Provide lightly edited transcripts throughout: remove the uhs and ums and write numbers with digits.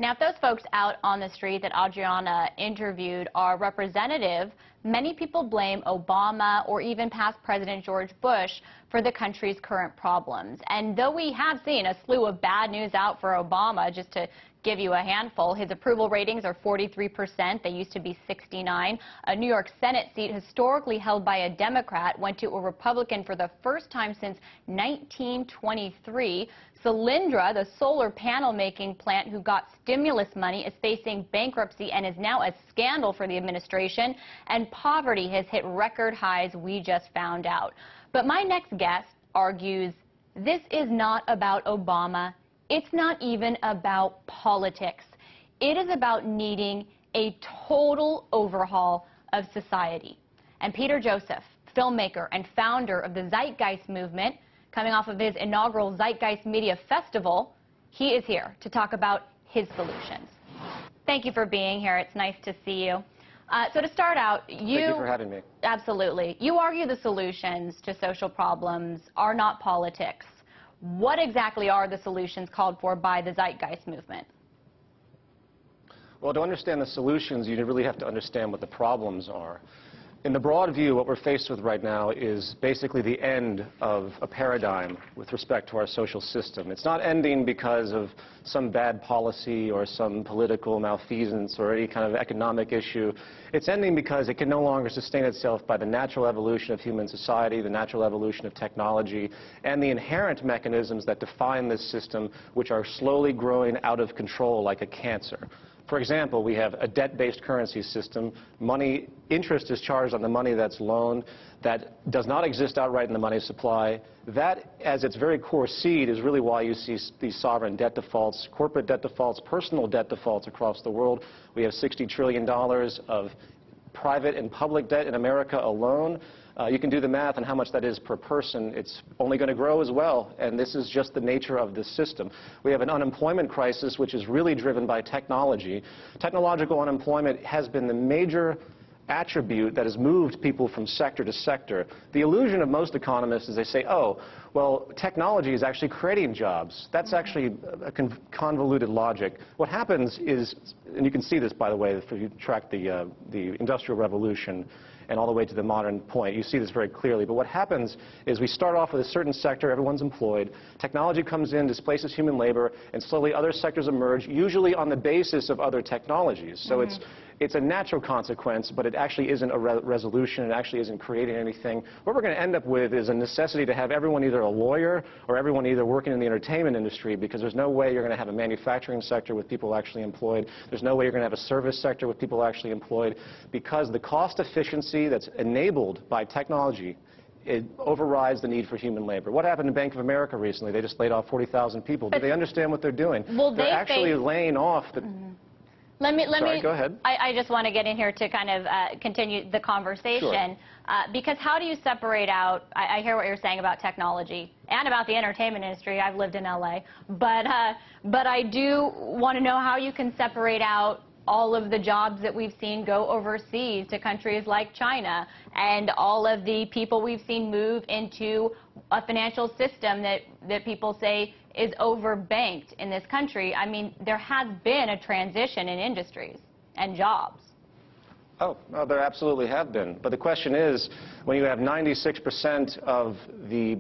Now, if those folks out on the street that Adriana interviewed are representative, many people blame Obama or even past President George Bush for the country's current problems. And though we have seen a slew of bad news out for Obama, just to give you a handful, his approval ratings are 43%. They used to be 69%. A New York Senate seat historically held by a Democrat went to a Republican for the first time since 1923. Solyndra, the solar panel making plant who got stimulus money, is facing bankruptcy and is now a scandal for the administration. And poverty has hit record highs, we just found out. But my next guest argues this is not about Obama. It's not even about politics. It is about needing a total overhaul of society. And Peter Joseph, filmmaker and founder of the Zeitgeist movement, coming off of his inaugural Zeitgeist Media Festival, he is here to talk about his solutions. Thank you for being here. It's nice to see you. So to start out, Thank you for having me. Absolutely. You argue the solutions to social problems are not politics. What exactly are the solutions called for by the Zeitgeist movement? Well, to understand the solutions, you really have to understand what the problems are. In the broad view, what we're faced with right now is basically the end of a paradigm with respect to our social system. It's not ending because of some bad policy or some political malfeasance or any kind of economic issue. It's ending because it can no longer sustain itself by the natural evolution of human society, the natural evolution of technology, and the inherent mechanisms that define this system, which are slowly growing out of control like a cancer. For example, we have a debt-based currency system. Interest is charged on the money that's loaned. That does not exist outright in the money supply. That, as its very core seed, is really why you see these sovereign debt defaults, corporate debt defaults, personal debt defaults across the world. We have $60 trillion of private and public debt in America alone. You can do the math on how much that is per person. It's only going to grow as well, and this is just the nature of this system. We have an unemployment crisis which is really driven by technology. Technological unemployment has been the major attribute that has moved people from sector to sector. The illusion of most economists is they say, oh, well, technology is actually creating jobs. That's actually a convoluted logic. What happens is, and you can see this, by the way, if you track the Industrial Revolution and all the way to the modern point, you see this very clearly. But what happens is we start off with a certain sector, everyone's employed, technology comes in, displaces human labor, and slowly other sectors emerge, usually on the basis of other technologies. So it's a natural consequence, but it actually isn't a resolution. It actually isn't creating anything. What we're going to end up with is a necessity to have everyone either a lawyer or everyone either working in the entertainment industry, because there's no way you're going to have a manufacturing sector with people actually employed. There's no way you're going to have a service sector with people actually employed, because the cost efficiency that's enabled by technology, it overrides the need for human labor. What happened in Bank of America recently? They just laid off 40,000 people. Do they understand what they're doing? Well, they're actually laying off the... Sorry, go ahead. I just want to get in here to kind of continue the conversation. Sure. Because how do you separate out, I hear what you're saying about technology and about the entertainment industry. I've lived in LA. But I do want to know how you can separate out all of the jobs that we've seen go overseas to countries like China, and all of the people we've seen move into a financial system that people say is overbanked in this country. I mean, there has been a transition in industries and jobs. Oh, well, there absolutely have been. But the question is, when you have 96% of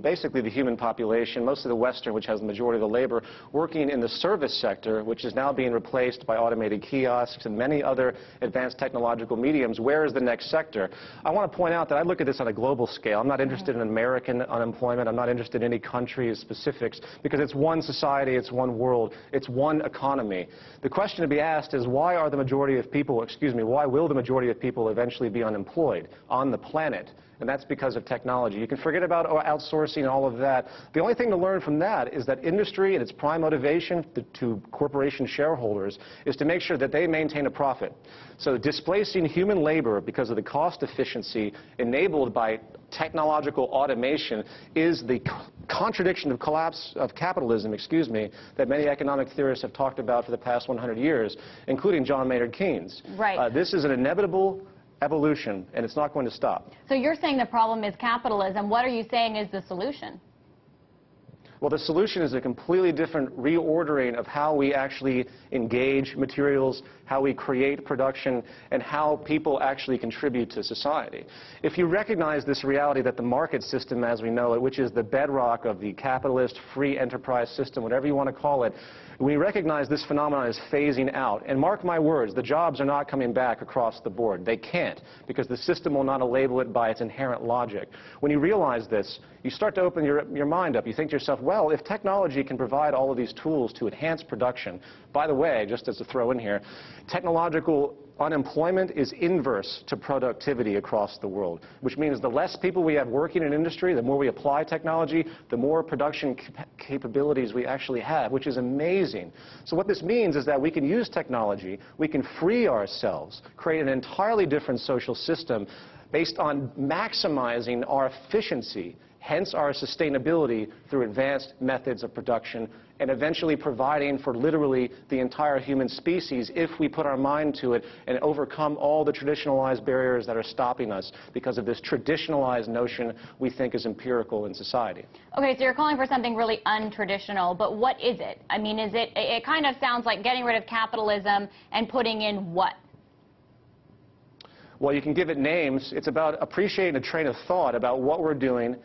basically the human population, most of the Western, which has the majority of the labor, working in the service sector, which is now being replaced by automated kiosks and many other advanced technological mediums, where is the next sector? I want to point out that I look at this on a global scale. I'm not interested in American unemployment. I'm not interested in any country's specifics, because it's one society, it's one world, it's one economy. The question to be asked is, why are the majority of people, why will the majority of people eventually be unemployed on the planet? And that's because of technology. You can forget about outsourcing and all of that. The only thing to learn from that is that industry and its prime motivation to corporation shareholders is to make sure that they maintain a profit. So displacing human labor because of the cost efficiency enabled by technological automation is the contradiction of collapse of capitalism, that many economic theorists have talked about for the past 100 years, including John Maynard Keynes. Right. This is an inevitable evolution, and it's not going to stop. So you're saying the problem is capitalism. What are you saying is the solution? Well, the solution is a completely different reordering of how we actually engage materials, how we create production, and how people actually contribute to society. If you recognize this reality that the market system as we know it, which is the bedrock of the capitalist free enterprise system, whatever you want to call it, we recognize this phenomenon is phasing out. And mark my words, the jobs are not coming back across the board. They can't, because the system will not label it by its inherent logic. When you realize this, you start to open your mind up. You think to yourself, well, if technology can provide all of these tools to enhance production, by the way, just as a throw in here, technological unemployment is inverse to productivity across the world, which means the less people we have working in industry, the more we apply technology, the more production capabilities we actually have, which is amazing. So what this means is that we can use technology, we can free ourselves, create an entirely different social system based on maximizing our efficiency, hence our sustainability through advanced methods of production, and eventually providing for literally the entire human species if we put our mind to it and overcome all the traditionalized barriers that are stopping us because of this traditionalized notion we think is empirical in society. Okay, so you're calling for something really untraditional, but what is it? I mean, it kind of sounds like getting rid of capitalism and putting in what? Well, you can give it names. It's about appreciating a train of thought about what we're doing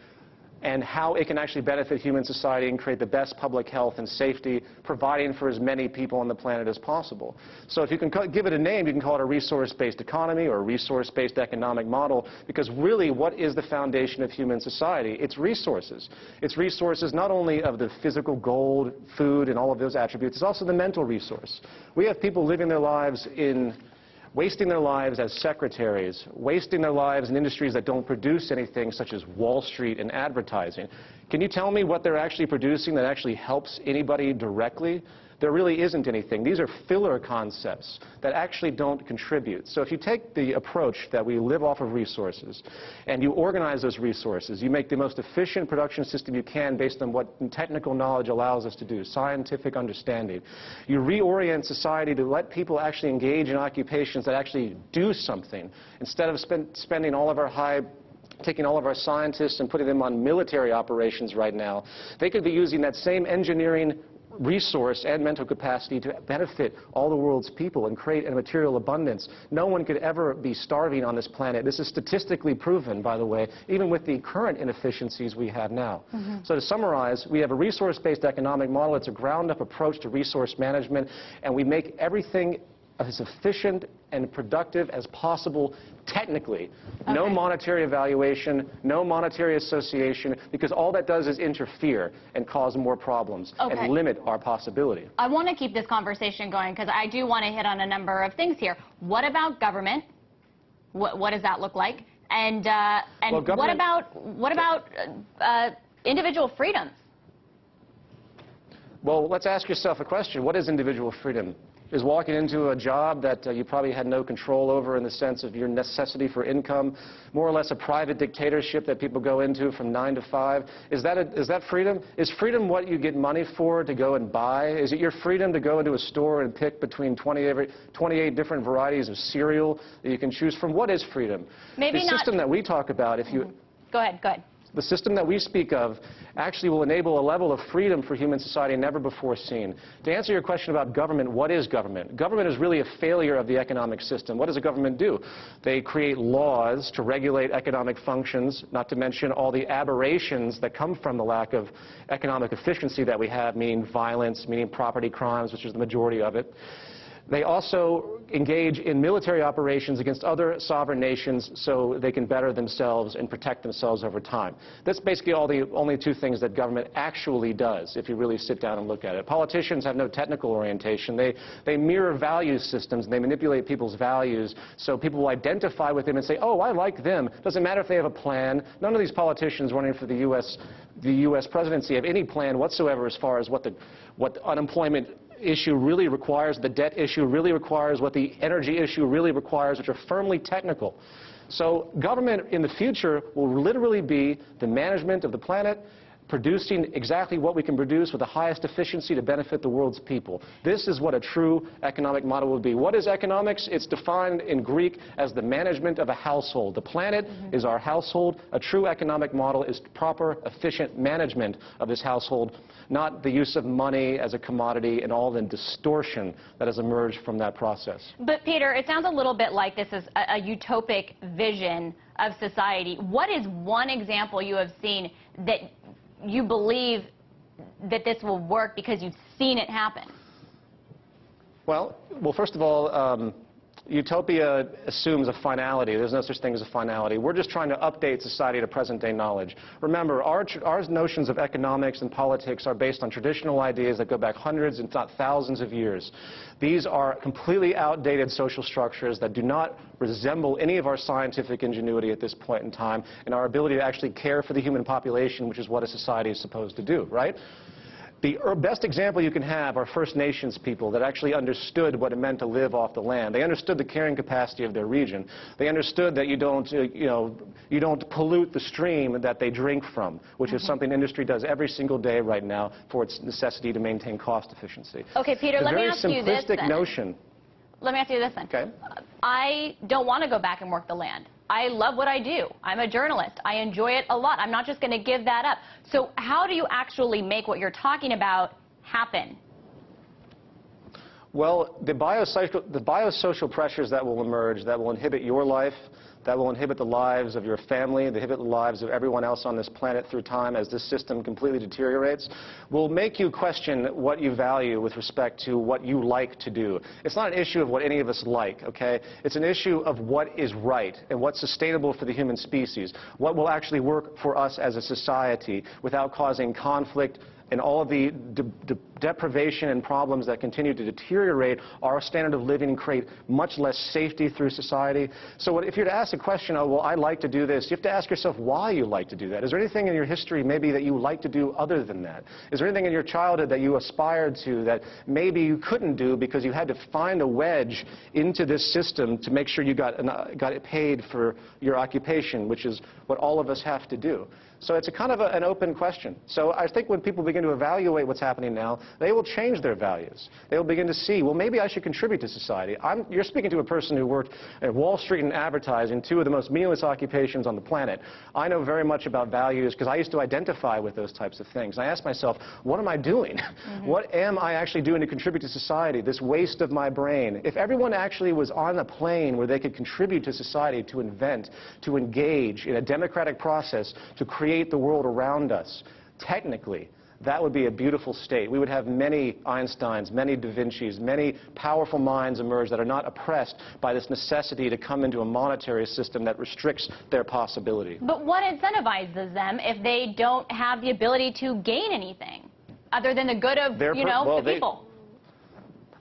and how it can actually benefit human society and create the best public health and safety, providing for as many people on the planet as possible. So if you can give it a name, you can call it a resource-based economy or a resource-based economic model, because really what is the foundation of human society? It's resources. It's resources not only of the physical gold, food, and all of those attributes, it's also the mental resource. We have people living their lives wasting their lives as secretaries, wasting their lives in industries that don't produce anything, such as Wall Street and advertising. Can you tell me what they're actually producing that actually helps anybody directly? There really isn't anything. These are filler concepts that actually don't contribute. So if you take the approach that we live off of resources and you organize those resources, you make the most efficient production system you can based on what technical knowledge allows us to do, scientific understanding. You reorient society to let people actually engage in occupations that actually do something instead of spending all of our taking all of our scientists and putting them on military operations right now. They could be using that same engineering resource and mental capacity to benefit all the world's people and create a material abundance. No one could ever be starving on this planet. This is statistically proven, by the way, even with the current inefficiencies we have now. So to summarize, we have a resource-based economic model. It's a ground-up approach to resource management, and we make everything as efficient and productive as possible technically. Okay. No monetary evaluation, no monetary association, because all that does is interfere and cause more problems and limit our possibility. I want to keep this conversation going because I do want to hit on a number of things here. What about government? What does that look like? And well, what about individual freedoms? Well, let's ask yourself a question. What is individual freedom? Is walking into a job that you probably had no control over in the sense of your necessity for income, more or less a private dictatorship that people go into from 9 to 5? Is that freedom? Is freedom what you get money for to go and buy? Is it your freedom to go into a store and pick between 28 different varieties of cereal that you can choose from? What is freedom? Maybe the system that we talk about, if you... Go ahead. The system that we speak of actually will enable a level of freedom for human society never before seen. To answer your question about government, what is government? Government is really a failure of the economic system. What does a government do? They create laws to regulate economic functions, not to mention all the aberrations that come from the lack of economic efficiency that we have, meaning violence, meaning property crimes, which is the majority of it. They also engage in military operations against other sovereign nations so they can better themselves and protect themselves over time. That's basically only two things that government actually does, if you really sit down and look at it. Politicians have no technical orientation. They mirror value systems, and they manipulate people's values so people will identify with them and say, oh, I like them. Doesn't matter if they have a plan. None of these politicians running for the U.S. presidency have any plan whatsoever as far as what the unemployment issue really requires, the debt issue really requires, what the energy issue really requires, which are firmly technical. So government in the future will literally be the management of the planet, producing exactly what we can produce with the highest efficiency to benefit the world's people. This is what a true economic model would be. What is economics? It's defined in Greek as the management of a household. The planet is our household. A true economic model is proper, efficient management of this household, not the use of money as a commodity and all the distortion that has emerged from that process. But Peter, it sounds a little bit like this is a utopic vision of society. What is one example you have seen that you believe that this will work because you've seen it happen? Well, first of all, utopia assumes a finality. There's no such thing as a finality. We're just trying to update society to present-day knowledge. Remember, our notions of economics and politics are based on traditional ideas that go back hundreds, if not thousands of years. These are completely outdated social structures that do not resemble any of our scientific ingenuity at this point in time and our ability to actually care for the human population, which is what a society is supposed to do, right? The best example you can have are First Nations people that actually understood what it meant to live off the land. They understood the carrying capacity of their region. They understood that you don't pollute the stream that they drink from, which is something industry does every single day right now for its necessity to maintain cost efficiency. Okay, Peter, let me ask you this then. Let me ask you this then. Okay. I don't want to go back and work the land. I love what I do. I'm a journalist. I enjoy it a lot. I'm not just going to give that up. So how do you actually make what you're talking about happen? Well, the biosocial pressures that will emerge, that will inhibit your life, that will inhibit the lives of your family, inhibit the lives of everyone else on this planet through time as this system completely deteriorates, will make you question what you value with respect to what you like to do. It's not an issue of what any of us like, okay? It's an issue of what is right and what's sustainable for the human species, what will actually work for us as a society without causing conflict and all of the deprivation and problems that continue to deteriorate our standard of living and create much less safety through society. So if you're to ask a question, oh, well, I like to do this, you have to ask yourself why you like to do that. Is there anything in your history maybe that you like to do other than that? Is there anything in your childhood that you aspired to that maybe you couldn't do because you had to find a wedge into this system to make sure you got it paid for your occupation, which is what all of us have to do? So it's a kind of an open question. So I think when people begin to evaluate what's happening now, they will change their values. They will begin to see, well, maybe I should contribute to society. You're speaking to a person who worked at Wall Street and advertising, two of the most meaningless occupations on the planet. I know very much about values because I used to identify with those types of things. I asked myself, what am I doing? What am I actually doing to contribute to society, this waste of my brain? If everyone actually was on a plane where they could contribute to society, to invent, to engage in a democratic process, to create the world around us, technically, that would be a beautiful state. We would have many Einsteins, many Da Vincis, many powerful minds emerge that are not oppressed by this necessity to come into a monetary system that restricts their possibility. But what incentivizes them if they don't have the ability to gain anything other than the good of, the people?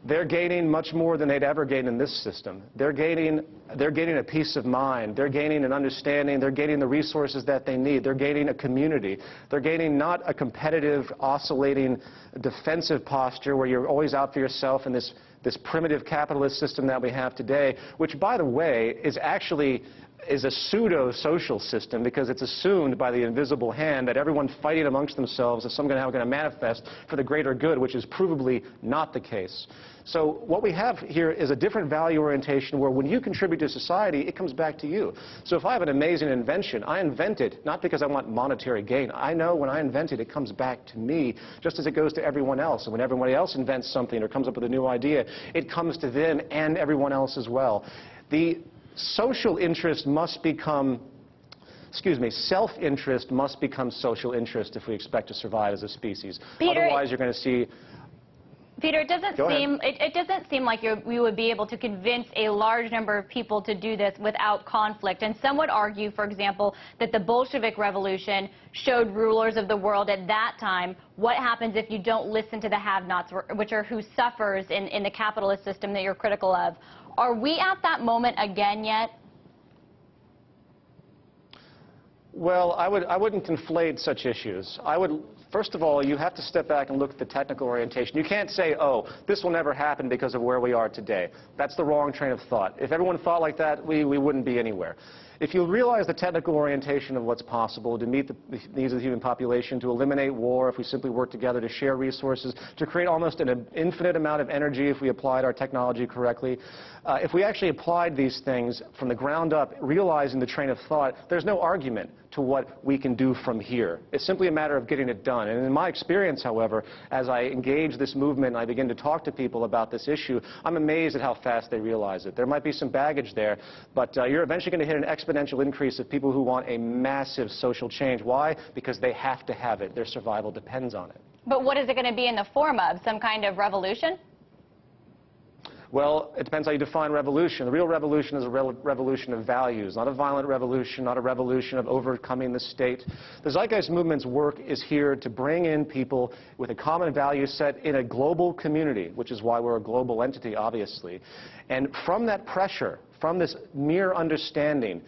They're gaining much more than they'd ever gain in this system. They're gaining a peace of mind. They're gaining an understanding. They're gaining the resources that they need. They're gaining a community. They're gaining not a competitive, oscillating, defensive posture where you're always out for yourself in this primitive capitalist system that we have today, which, by the way, is a pseudo-social system because it's assumed by the invisible hand that everyone fighting amongst themselves is somehow going to manifest for the greater good, which is provably not the case. So what we have here is a different value orientation where when you contribute to society, it comes back to you. So if I have an amazing invention, I invent it not because I want monetary gain. I know when I invent it, it comes back to me just as it goes to everyone else. And when everybody else invents something or comes up with a new idea, it comes to them and everyone else as well. The social interest must become, self-interest must become social interest if we expect to survive as a species. Peter, otherwise, you're going to see... Peter, it doesn't seem like we would be able to convince a large number of people to do this without conflict. And some would argue, for example, that the Bolshevik Revolution showed rulers of the world at that time what happens if you don't listen to the have-nots, which are who suffers in the capitalist system that you're critical of. Are we at that moment again yet? Well, I wouldn't conflate such issues. First of all, you have to step back and look at the technical orientation. You can't say, oh, this will never happen because of where we are today. That's the wrong train of thought. If everyone thought like that, we wouldn't be anywhere. If you realize the technical orientation of what's possible to meet the needs of the human population, to eliminate war if we simply work together, to share resources, to create almost an infinite amount of energy if we applied our technology correctly, if we actually applied these things from the ground up, realizing the train of thought, there's no argument to what we can do from here. It's simply a matter of getting it done. And in my experience, however, as I engage this movement and I begin to talk to people about this issue, I'm amazed at how fast they realize it. There might be some baggage there, but you're eventually going to hit an exponential increase of people who want a massive social change. Why? Because they have to have it. Their survival depends on it. But what is it going to be in the form of? Some kind of revolution? Well, it depends how you define revolution. The real revolution is a revolution of values, not a violent revolution, not a revolution of overcoming the state. The Zeitgeist movement's work is here to bring in people with a common value set in a global community, which is why we're a global entity, obviously. And from that pressure, from this mere understanding,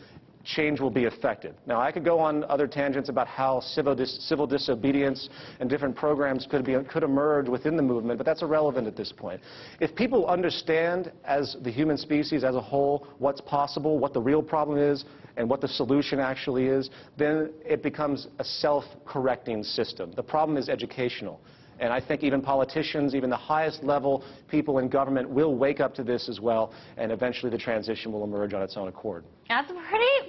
change will be effected. Now, I could go on other tangents about how civil disobedience and different programs could emerge within the movement, but that's irrelevant at this point. If people understand, as the human species as a whole, what's possible, what the real problem is, and what the solution actually is, then it becomes a self-correcting system. The problem is educational. And I think even politicians, even the highest level people in government will wake up to this as well, and eventually the transition will emerge on its own accord. That's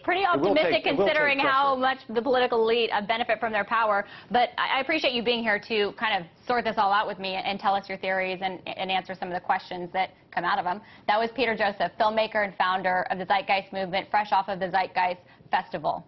pretty optimistic considering how much the political elite benefit from their power. But I appreciate you being here to kind of sort this all out with me and tell us your theories and answer some of the questions that come out of them. That was Peter Joseph, filmmaker and founder of the Zeitgeist movement, fresh off of the Zeitgeist Festival.